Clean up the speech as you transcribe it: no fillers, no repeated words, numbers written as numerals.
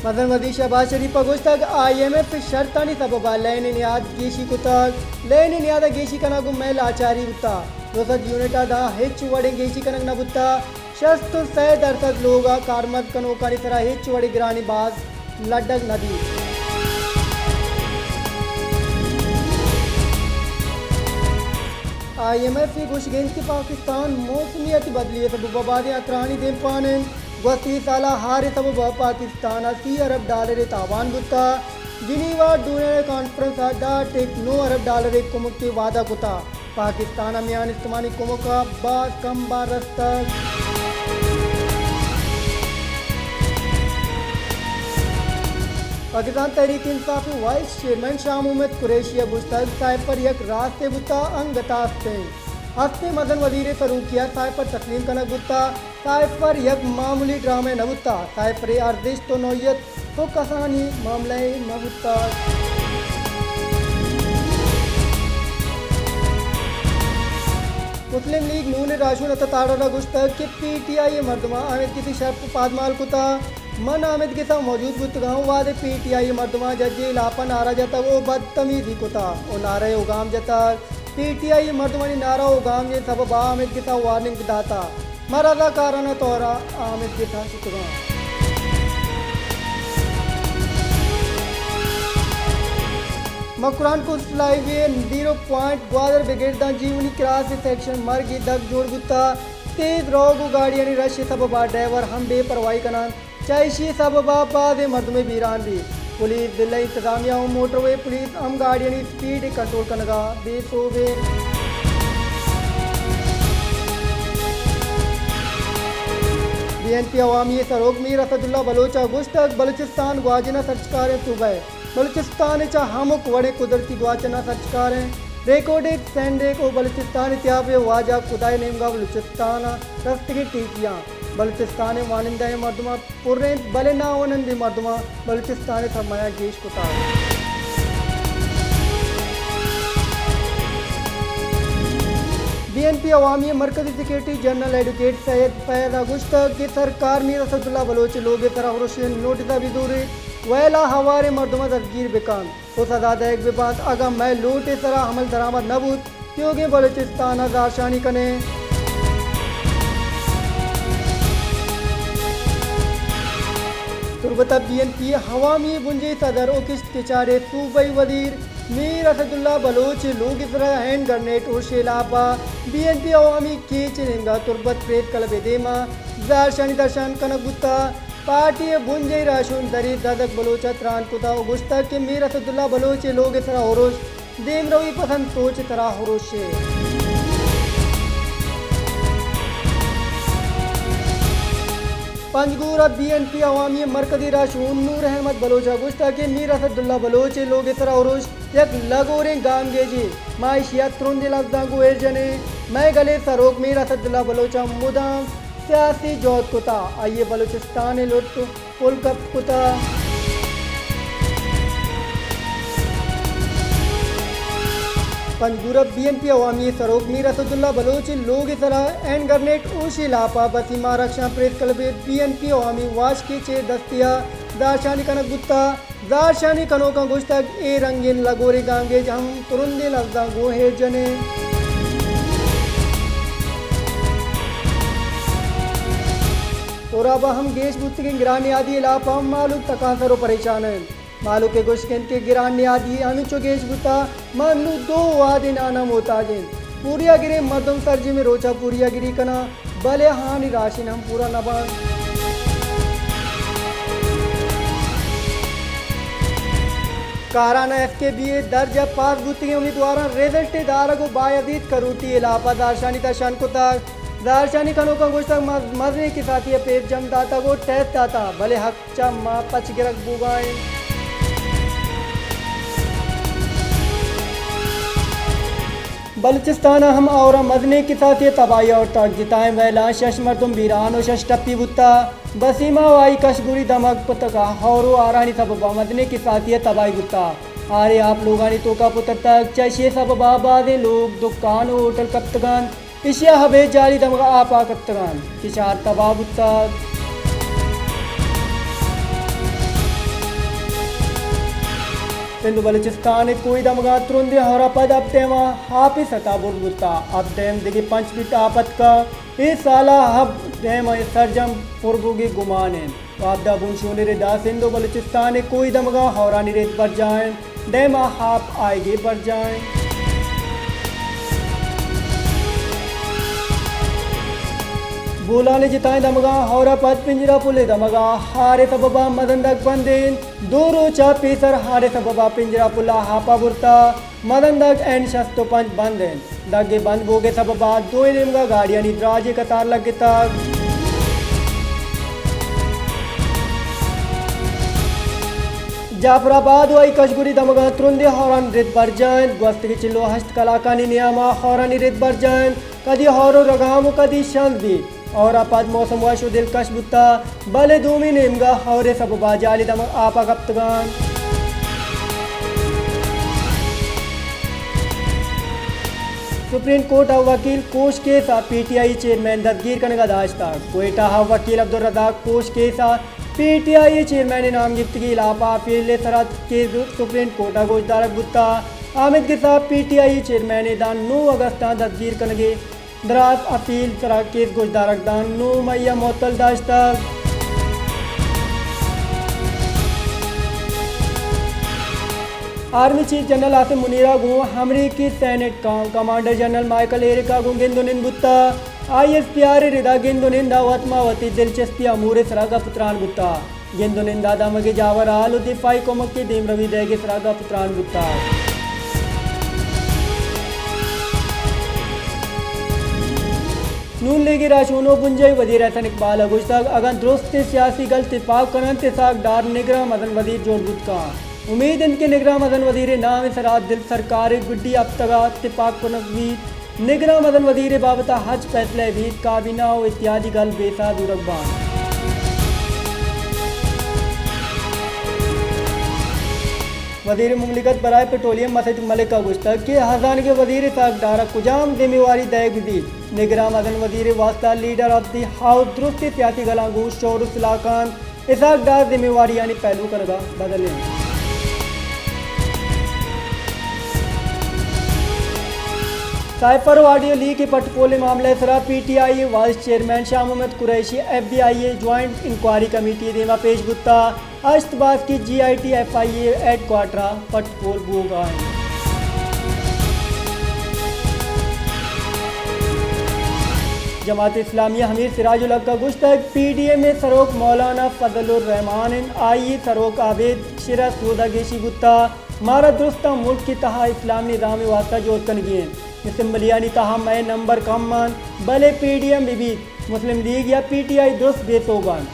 मदन वदी शहबाज शरीफ गोश्तक IMF शर्तानी सबबा लैन नियाद गेशी कुतक लैन नियाद गेशी कनगु मैल आचारी बुत्ता 200 unit दा हेच वड़े गेशी कनग न बुत्ता शस्त सह दर्शक लोग कारमत कनो कारी तरह हेच वड़े गिरानी बाज लड्डक नदी IMF की गुशगेंद की पाकिस्तान मौसमियत बदली है सबब बादे अतरानी देम पाने वसी साला हारे सबब पाकिस्तान $80 अरब तावान गुत्ता जिनीवा दूने कॉन्फ्रेंस आदा टेक $9 अरब कुमुक के वादा कुता पाकिस्तान अमियान इस्तेमाली कुमुका बास कम बार रस्ता पाकिस्तान तहरीक इंसाफ वाइस चेयरमैन शाह मोहम्मद कुरैशी गुश्तक साहिब पर यक रास्ते बुता अंगतास्ते हस्ते मदन वजीर फरूकिया साहिब पर तस्लीम कनक बुता साहिब पर यक मामूली ड्रामे न बुता साहिब पर अर्जिश तो नौयत तो कसानी मामले न बुता मुस्लिम लीग नून राशुन ताड़ा गुश्तक के PTI मर्दमा आमिद किसी शर्फ पादमाल कुता मन आमिद के साथ मौजूद गुत्तगांव वादे PTI मर्दमा जज्जे लापा नारा जता वो बदतमीजी कुता और नारे उगाम जता PTI मर्दमानी नारा उगाम ये सब आमिद के साथ वार्निंग दाता मरादा कारण तोरा आमिद के साथ गुत्तगांव मकुरान को लाइवे 0 पॉइंट ग्वादर ब्रिगेड दा जीवनी क्रास सेक्शन मर्गी दग जोड़ गुत्ता तेज रोग गाड़ी यानी रश सबबा ड्राइवर हम बेपरवाही कना चाइशी सबबा बादे मर्द में बीरान भी पुलिस दिल्ली इंतजामिया मोटरवे पुलिस हम गाड़ी यानी स्पीड कंट्रोल कनगा बेसोबे BNP अवामी सरोग मीर असदुल्ला बलोचा गुश्तक बलूचिस्तान ग्वाजना सर्चकार सुबह बलूचिस्तान चा हमक वड़े कुदरती ग्वाचना सर्चकार रेकॉर्डेड सैंडे को बलूचिस्तान त्याबे वाजा खुदाई नेमगा बलूचिस्तान रस्त की टीकियाँ बलूचिस्तान वानिंदा मर्दमा पुर्रे बले नावनन भी मर्दमा बलूचिस्तान थमाया गेश कुतार BNP अवामी मरकजी security general advocate Syed Faiz गुश्तक के सरकार मीर असदुल्ला बलोच लोग तरह रोशन नोटिस बिदूरी वैला हवारे मर्दमा दरगीर बेकान तो सजा देख बेबाद अगर मैं लूटे तरह हमल दरामद नबूत क्योंकि बलूचिस्तान आजाशानी कने तुरबता BNP हवामी बुंजे सदर ओ किस्त के चारे सूबाई वजीर मीर असदुल्ला बलोच लोग तरह हैंड ग्रेनेड और शेलापा BNP अवामी के चिनेंगा तुरबत प्रेत कलब देमा जारशानी दर्शन कनगुत्ता पार्टी बुंजे राशुन दरी ददक बलोचा त्रान कुता गुश्तक के मीर असदुल्ला बलोच लोग तरह होरोश देम रवी पसंद सोच तरह होरोशे पंजगूरा BNP अवामी मरकजी राशुन नूर अहमद बलोचा गुश्तक के मीर असदुल्ला बलोच लोग तरह होरोश यक लगोरे गाम गेजी माइशिया त्रुंदे लफ्जा गुएर जने मैं गले सरोग मीर असदुल्ला बलोचा मुदाम सियासी जोत कुता आइए बलूचिस्तान लुट पुलकप कुता पंजगूरा BNP अवामी सरोग मीर असदुल्ला बलोच लोग तरह एंड ग्रेनेड ओशी लापा बसीमा रक्षा प्रेस क्लब BNP अवामी वाश के चे दस्तिया दारशानी कनक गुत्ता दारशानी कनो का गुश्तक ए रंगीन लगोरे गांगे हम तुरुंदे लफ्जा गो है जने तोराबा हम गेश बुत के गिरानी आदि इलापा मालूक तकासरो परेशान है मालूक के गुश्केन के गिरानी आदि अमिचो गेश बुता मानू 2 वादे नाना मोताजिन पूरिया गिरे मर्दम सरजी में रोचा पूरिया गिरी कना बले हानि राशिन हम पूरा नबान काराना FKBA दर्जा पास बुत के उम्मीदवार रिजल्ट दार को बायदीद करूटी इलापा दारशानी तशान को तार दारशानी खनों का गुश्तक मजने के साथ ये पेट जम दाता वो टेस्ट दाता भले हक चम्मा पच गिरक बुगाए बलूचिस्तान हम और मजने के साथ ये तबाही और तक जिताएं वैला शश मर्दुम बीरान और शश टप्पी बुत्ता बसीमा वाई कशगुरी दमक पुतका हौरो आरानी सब मजने के साथ ये तबाही बुत्ता आरे आप लोगानी तो का पुत्र तक चशे सब बाबादे लोग दुकान होटल कप्तगान पिशिया हबे जारी दमगा आपा कप्तगान किशार तबाह बुत्ता सिंधु बलूचिस्तान कोई दमगा तुरंदे हरा पद अब तेमा हाफिज सता बुरबुता अब तेम दिगे 5 फीट आपत का ए साला हब तेम सरजम पुरबुगी गुमाने वाबदा बुनशोने रे दा सिंधु बलूचिस्तान कोई दमगा हौरानी रेत पर जाएं डेमा हाफ आएगे पर जाएं बोलाने जिताएं दमगा हौरा पद पिंजरा पुले दमगा हारे सबबा मदंदक बंदेन दो रोचा पेसर हारे सबबा पिंजरा पुला हापा बुरता मदंदक एंड शस्तो पंच बंदेन दगे बंद बोगे सबबा दो निमगा गाड़ियां निद्राजे कतार लगे तक जाफराबाद वाई कशगुरी दमगा तुरंदे हौरान रित बरजान gwस्त के चिल्लो हस्त कलाकानी नियामा हौरानी रित बरजान कदी हौरो रगामो कदी शांत भी और आपद मौसम वाशो दिलकश बुत्ता बले दूमी नेमगा हौरे सब बाजाली दम आपा कप्तगान सुप्रीम कोर्ट वकील कोष के साथ पीटीआई चेयरमैन दस्तगीर करने का दाश्ता कोयटा वकील अब्दुल रज़ाक कोष के साथ पीटीआई चेयरमैन नाम गिफ्तगी इलापा पीले सरत के सुप्रीम कोर्ट गोशदारक बुत्ता आमिद के साथ पीटीआई चेयरमैन दान 9 अगस्त दस्तगीर करने दराज अपील तरह केस गोशदारक दान 9 मई मोतल दाश्ता आर्मी चीफ जनरल आसिम मुनीरा गो अमरीकी सैनिक कमांडर जनरल माइकल एरिका गो गिंदुनिन बुत्ता ISPR रिदा गिंदुनिन दावतमावती दिलचस्पी अमूरे सरागा पुत्रान बुत्ता गिंदुनिन दादा मगे जावर आलु दिफाई कोमक के देम रवि देगे सरागा पुत्रान बुत्ता नून लीगी राशूनो बुंजई वजीर एहसन इकबाल अगुश्तक अगन दुरुस्त सियासी गलत इत्तेफाक करन तिसाक डार निगरान मदन वजीर जोड़बुत का उम्मीद इनके निगरान मदन वजीर नाम सरात दिल सरकार गुड्डी अब तगा इत्तेफाक करनवीद निगरान मदन वजीर बाबता हज फैसले भी काबीना व इत्यादि गल बेसा दुरगबान वजीर मुमलिकत बराए पेट्रोलियम मसद मलिक गुश्तक के हजान के वजीर साक डारा कुजाम जिम्मेवारी दय गुदी निगरान मदन वजीर वास्ता लीडर ऑफ दी हाउस दुरुस्त सियासी गलांगू शोर इलाकान इसाक डार जिम्मेवारी यानी पहलू करगा बदले साइफर ऑडियो लीक के पटपोले मामले सरा PTI vice chairman Shah Mohammad Qureshi FBI joint inquiry committee देमा पेश गुत्ता अश्तबाज की GIT FIA एड क्वार्टरा पटपोल बोगा जमात इस्लामिया हमीर सिराजुल हक का गुश्तक PDA में सरोक मौलाना फजलुर रहमान आई सरोक आबेद शिरा सूदा गेशी गुत्ता मारा दुरुस्ता मुल्क की तहा इस्लाम निज़ाम वास्ता जोत कनगिए इसम्बलियानी तहा मैं नंबर कम मान भले PDM भी मुस्लिम लीग या PTI दुरुस्त बेसोबान